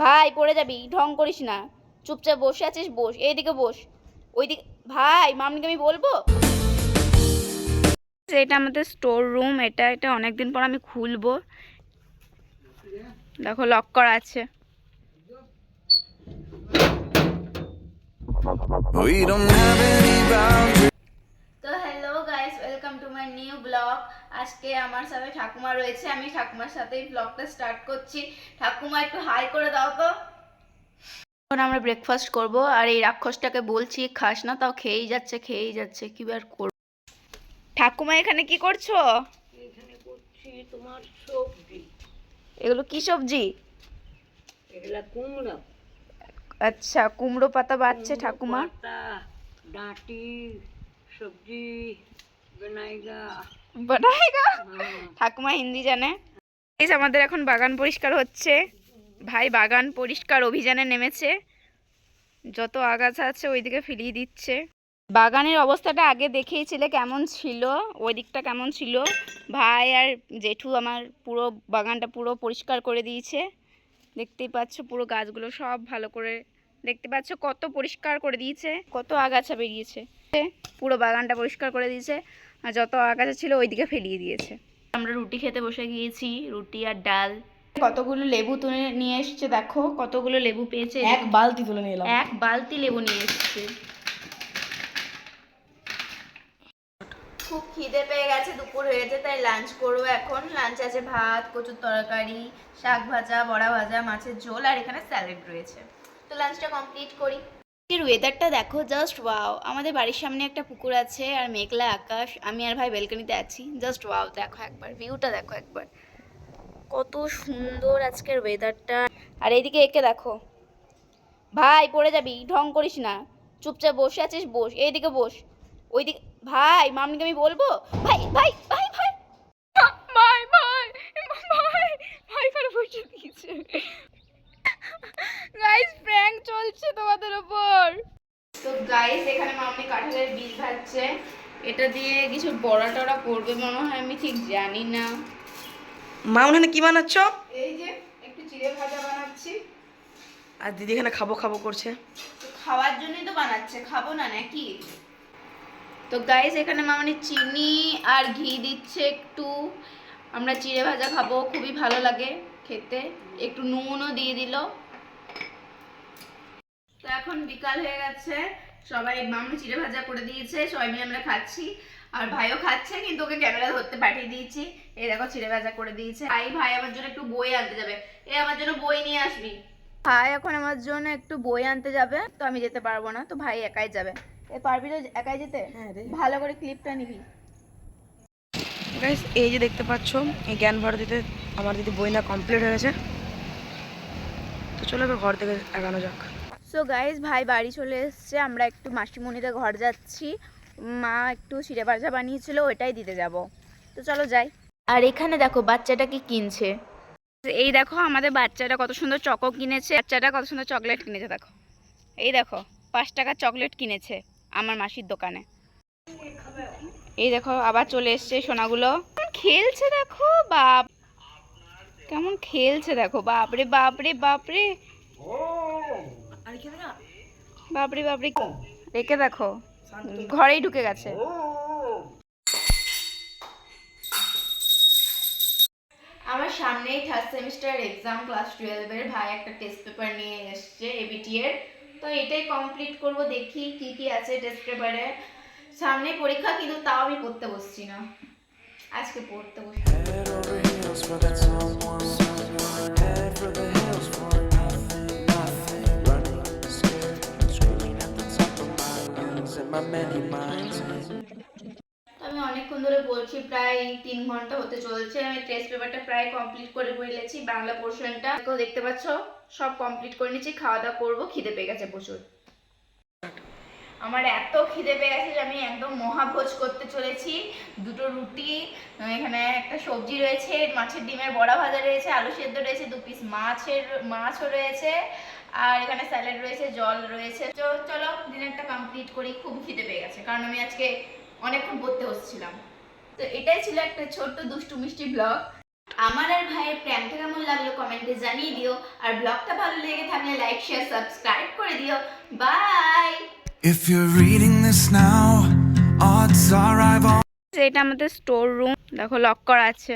ভাই পড়ে যাবি, ঢং করিস না। চুপচাপ বসে আছিস, বস, এইদিকে বস। ওইদিকে ভাই, মামনিকে আমি বলবো। এটা আমাদের স্টোর রুম, এটা এটা অনেকদিন পর আমি খুলবো। দেখো লক করা আছে। তো hello guys, welcome to my new blog. আজকে আমার সাথে ঠাকুমা রয়েছে, আমি ঠাকুমার সাথেই ব্লগটা স্টার্ট করছি। ঠাকুমা একটু হাই করে দাও তো। এখন আমরা ব্রেকফাস্ট করব, আর এই রাক্ষসটাকে বলছি খাস না, তাও খেয়েই যাচ্ছে কি আর করব। ঠাকুমা এখানে কি করছো? এখানে করছি তোমার সবজি। এগুলো কি সবজি? এগুলা কুমড়ো। আচ্ছা, কুমড়ো পাতা বাচ্ছে ঠাকুমা। পাতা, ডাঁটি, সবজি বানাইগা। ঠাকুমা হিন্দি জানে। আমাদের এখন বাগান পরিষ্কার হচ্ছে। ভাই বাগান পরিষ্কার অভিযানে নেমেছে, যত আগাছা আছে ওইদিকে ফেলিয়ে দিচ্ছে। বাগানের অবস্থাটা আগে দেখেইছিলে কেমন ছিল, ওই দিকটা কেমন ছিল। ভাই আর জেঠু আমার পুরো বাগানটা পুরো পরিষ্কার করে দিয়েছে। দেখতেই পাচ্ছ পুরো গাছগুলো সব ভালো করে, দেখতে পাচ্ছ কত পরিষ্কার করে দিয়েছে, কত আগাছা বেরিয়েছে। পুরো বাগানটা পরিষ্কার করে দিয়েছে, আর যত আগাছা ছিল ওইদিকে ফেলিয়ে দিয়েছে। আমরা রুটি খেতে বসে গিয়েছি, রুটি আর ডাল। কতগুলো লেবু তুলে নিয়ে এসছে, দেখো কতগুলো লেবু পেয়েছে। এক বালতি তুলে নিয়ে এলাম, এক বালতি লেবু নিয়ে এসছে। খুব খিদে পেয়ে গেছে, দুপুর হয়েছে, তাই লাঞ্চ করবো এখন। লাঞ্চ আছে ভাত, কচুর তরকারি, শাক ভাজা, বড়া ভাজা, মাছের ঝোল, আর এখানে স্যালাড রয়েছে। তো লাঞ্চটা কমপ্লিট করি। ওয়েদারটা দেখো, জাস্ট ওয়াও। আমাদের বাড়ির সামনে একটা পুকুর আছে আর মেঘলা আকাশ, আমি আর ভাই ব্যালকনিতে আছি। জাস্ট ওয়াও, দেখো একবার ভিউটা, দেখো একবার কত সুন্দর আজকের ওয়েদারটা। আর এইদিকে একে দেখো। ভাই পড়ে যাবি, ঢং করিস না। চুপচাপ বসে আছিস, বস, এইদিকে বস। ওইদিকে ভাই, মামনিকে আমি বলবো। ভাই ভাই ভাই ভাই ভাই ভাই ভাই ভাই ফেলে বসে দিয়েছে। গাইস প্র্যাঙ্ক চলছে তোমাদের উপর। তো গাইস এখানে মামনি কাঁঠালের বীজ ভাজছে, এটা দিয়ে কিছু বড়া টড়া করবে মনে হয়, আমি ঠিক জানি না। মা ওখানে কি বানাচ্ছ? এই যে একটু চিড়ে ভাজা বানাচ্ছি। আর দিদি এখানে খাবো খাবো করছে। খাওয়ার জন্যই তো বানাচ্ছে, খাবো না নাকি? তো গাইস এখানে মামনি চিনি আর ঘি দিচ্ছে একটু। আমরা চিড়ে ভাজা খাবো, খুবই ভালো লাগে খেতে। একটু নুনও দিয়ে দিল। তো এখন বিকাল হয়ে গেছে, সবাই মামনি চিড়ে ভাজা করে দিয়েছে, সবাই মিলে আমরা খাচ্ছি। আর ভাইও খাচ্ছে, কিন্তু ওকে ক্যামেরা ধরতে পাঠিয়ে দিয়েছি। এই দেখো চিড়ে ভাজা করে দিয়েছে। ভাই আমার জন্য একটু বই আনতে যাবে, আমার জন্য বই নিয়ে আসবি। ভাই এখন আমার জন্য একটু বই আনতে যাবে, তো আমি যেতে পারবো না, তো ভাই একাই যাবে। পারবি তো একাই যেতে? হ্যাঁ রে। ভালো করে ক্লিপটা নিবি। গাইস এই যে দেখতে পাচ্ছ, এই জ্ঞান ভারতীতে আমার দিদি বই না কমপ্লিট হয়ে গেছে। তো চলো এবার ঘর থেকে এগানো যাক। সো গাইজ ভাই বাড়ি চলে এসছে, আমরা একটু মাসিমণিদের ঘর যাচ্ছি। মা একটু চিড়ে ভাজা বানিয়েছিল, ওইটাই দিতে যাব। তো চলো যাই। আর এখানে দেখো বাচ্চাটা কি কিনছে। এই দেখো আমাদের বাচ্চাটা কত সুন্দর চকো কিনেছে, বাচ্চাটা কত সুন্দর চকলেট কিনেছে। দেখো এই দেখো 5 টাকার চকলেট কিনেছে আমার মাসির দোকানে। এই দেখো আবার চলে এসছে সোনাগুলো, খেলছে দেখো। বাপ কেমন খেলছে দেখো, বাপরে বাপরে বাপরে বাপরে বাপরে। রেখে দেখো, ঘরেই ঢুকে গেছে। আমার সামনেই থার্ড সেমিস্টার এক্সাম, ক্লাস 12 এর। ভাই একটা টেস্ট পেপার নিয়ে এসছে এবিটি এর, তো এটাই কমপ্লিট করব। দেখি কি কি আছে টেস্ট পেপারে। সামনে পরীক্ষা, কিন্তু তাও আমি পড়তে বসছি না, আজকে পড়তে বসছি। আমি অনেকক্ষণ ধরে বলছি, প্রায় 3 ঘন্টা হতে চলছে। আমি টেস্ট পেপারটা প্রায় কমপ্লিট করে ফেলেছি, বাংলা পোর্শনটা তো দেখতে পাচ্ছ সব কমপ্লিট করে নিয়েছি। খাওয়া দাওয়া করবো, খিদে পেয়ে গেছে প্রচুর। আমার এত খিদে পেয়ে গেছে যে আমি একদম মহাভোজ করতে চলেছি। 2টো রুটি, এখানে একটা সবজি রয়েছে, মাছের ডিমের বড়া ভাজা রয়েছে, আলু সেদ্ধ রয়েছে, 2 পিস মাছও রয়েছে, আর এখানে স্যালাড রয়েছে, জল রয়েছে। চলো ডিনারটা কমপ্লিট করি, খুব খিদে পেয়ে গেছে, কারণ আমি আজকে অনেকক্ষণ পড়তে বসছিলাম। তো এটাই ছিল একটা ছোট্ট দুষ্টু মিষ্টি ব্লগ। আমার আর ভাইয়ের প্র্যাঙ্কটা কেমন লাগলো কমেন্টে জানিয়ে দিও, আর ব্লগটা ভালো লেগে থাকলে লাইক শেয়ার সাবস্ক্রাইব করে দিও। By. If you're reading this now, odds are I've এটা আমাদের স্টোর রুম, দেখো লক করা আছে।